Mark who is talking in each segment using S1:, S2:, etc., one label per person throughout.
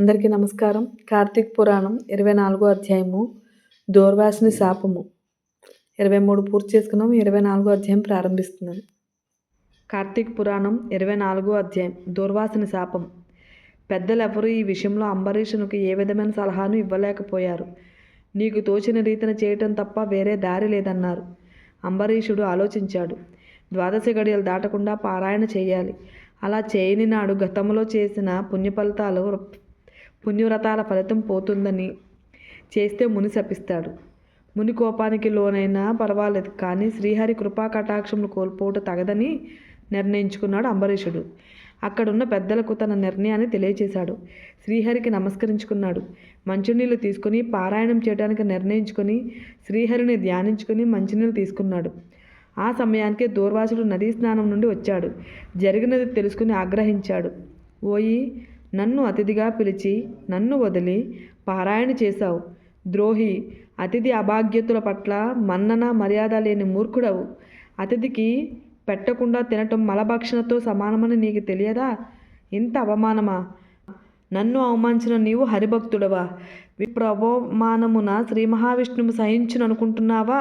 S1: అందరికీ నమస్కారం. కార్తీక పురాణం 24వ అధ్యాయము దూర్వాసుని శాపము. 23 పూర్తి చేసుకున్నాం. 24వ అధ్యాయం ప్రారంభిస్తున్నాం. కార్తీక పురాణం 24వ అధ్యాయం దూర్వాసుని శాపం. పెద్దలెవరూ ఈ విషయంలో అంబరీషునికి ఏ విధమైన సలహాను ఇవ్వలేకపోయారు. నీకు తోచిన రీతిన చేయటం తప్ప వేరే దారి లేదన్నారు. అంబరీషుడు ఆలోచించాడు. 12 గడియలు దాటకుండా పారాయణ చేయాలి. అలా చేయని నాడు గతంలో చేసిన పుణ్యవ్రతాల ఫలితం పోతుందని, చేస్తే ముని శపిస్తాడు. ముని కోపానికి లోనైనా పర్వాలేదు, కానీ శ్రీహరి కృపా కటాక్షములు కోల్పోవటం తగదని నిర్ణయించుకున్నాడు అంబరీషుడు. అక్కడున్న పెద్దలకు తన నిర్ణయాన్ని తెలియచేశాడు. శ్రీహరికి నమస్కరించుకున్నాడు. మంచినీళ్ళు తీసుకుని పారాయణం చేయడానికి నిర్ణయించుకొని శ్రీహరిని ధ్యానించుకుని మంచినీళ్ళు తీసుకున్నాడు. ఆ సమయానికే దూర్వాసుడు నదీ స్నానం నుండి వచ్చాడు. జరిగినది తెలుసుకుని ఆగ్రహించాడు. ఓయి, నన్ను అతిథిగా పిలిచి నన్ను వదిలి పారాయణ చేశావు. ద్రోహి, అతిథి అభాగ్యతుల పట్ల మన్నన మర్యాద లేని మూర్ఖుడవు. అతిథికి పెట్టకుండా తినటం మలభక్షణతో సమానమని నీకు తెలియదా? ఇంత అవమానమా? నన్ను అవమానించిన నీవు హరిభక్తుడవా? విప్రవమానమున శ్రీ మహావిష్ణువు సహించుననుకుంటున్నావా?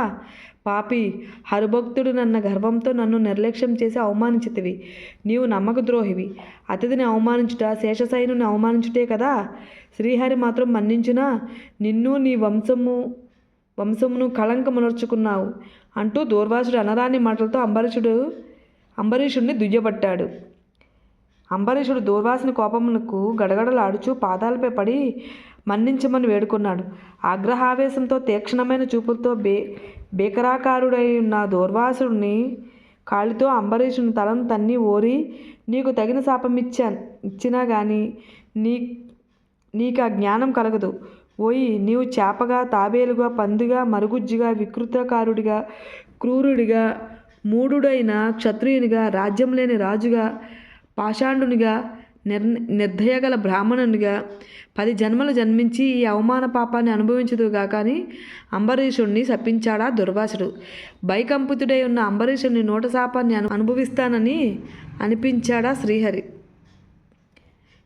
S1: పాపి, హరిభక్తుడు నన్న గర్వంతో నన్ను నిర్లక్ష్యం చేసి అవమానించితివి. నీవు నమ్మక ద్రోహివి. అతిథిని అవమానించుట శేషశయనుని అవమానించుటే కదా. శ్రీహరి మాత్రం మన్నించునా? నిన్ను నీ వంశమును కళంకమునర్చుకున్నావు అంటూ దూర్వాసుడు అనరాని మాటలతో అంబరీషుడిని దుయ్యబట్టాడు. అంబరీషుడు దూర్వాసుని కోపమునకు గడగడలాడుచూ పాదాలపై పడి మన్నించమని వేడుకున్నాడు. ఆగ్రహావేశంతో తీక్షణమైన చూపులతో భీకరాకారుడై ఉన్న దూర్వాసుడిని కాలితో అంబరీషుని తలను తన్ని, ఓరి, నీకు తగిన శాపం ఇచ్చినా గాని నీకు ఆ జ్ఞానం కలగదు. ఓయి, నీవు చేపగా, తాబేలుగా, పందిగా, మరుగుజ్జిగా, వికృతకారుడిగా, క్రూరుడిగా, మూఢుడైన క్షత్రియునిగా, రాజ్యం లేని రాజుగా, పాషాండునిగా, నిర్దయగల బ్రాహ్మణునిగా 10 జన్మలు జన్మించి ఈ అవమాన పాపాన్ని అనుభవించదుగా కానీ అంబరీషుడిని శపించాడా దూర్వాసుడు. భయకంపితుడై ఉన్న అంబరీషుడిని నోట శాపాన్ని అనుభవిస్తానని అనిపించాడా శ్రీహరి.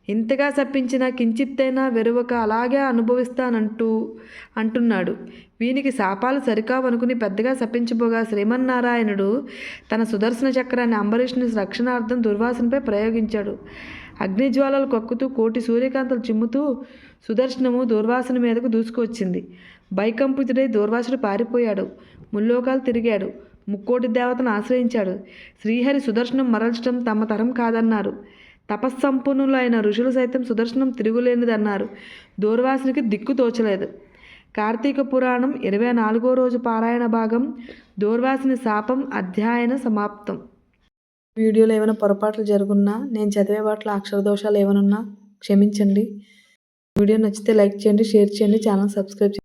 S1: ఇంతగా శపించిన కించిత్తైనా వెరువక అలాగే అంటున్నాడు. వీనికి శాపాలు సరికావనుకుని పెద్దగా శపించబోగా శ్రీమన్నారాయణుడు తన సుదర్శన చక్రాన్ని అంబరీషుని రక్షణార్థం దుర్వాసునిపై ప్రయోగించాడు. అగ్నిజ్వాలలు కక్కుతూ కోటి సూర్యకాంతలు చిమ్ముతూ సుదర్శనము దూర్వాసుని మీదకు దూసుకువచ్చింది. భయకంపితుడై దూర్వాసుడు పారిపోయాడు. ముల్లోకాలు తిరిగాడు. 3 దేవతను ఆశ్రయించాడు. శ్రీహరి సుదర్శనం మరల్చడం తమ తరం కాదన్నారు. తపస్సంపన్నులైన ఋషులు సైతం సుదర్శనం తిరుగులేనిదన్నారు. దూర్వాసునికి దిక్కు తోచలేదు. కార్తీక పురాణం 24వ రోజు పారాయణ భాగం దూర్వాసుని శాపం అధ్యాయన సమాప్తం. వీడియోలో ఏమైనా పొరపాట్లు జరుగున్నా, నేను చదివే వాటిలో అక్షర దోషాలు ఏమైనా ఉన్నా క్షమించండి. వీడియో నచ్చితే లైక్ చేయండి, షేర్ చేయండి, ఛానల్ సబ్స్క్రైబ్ చేయండి.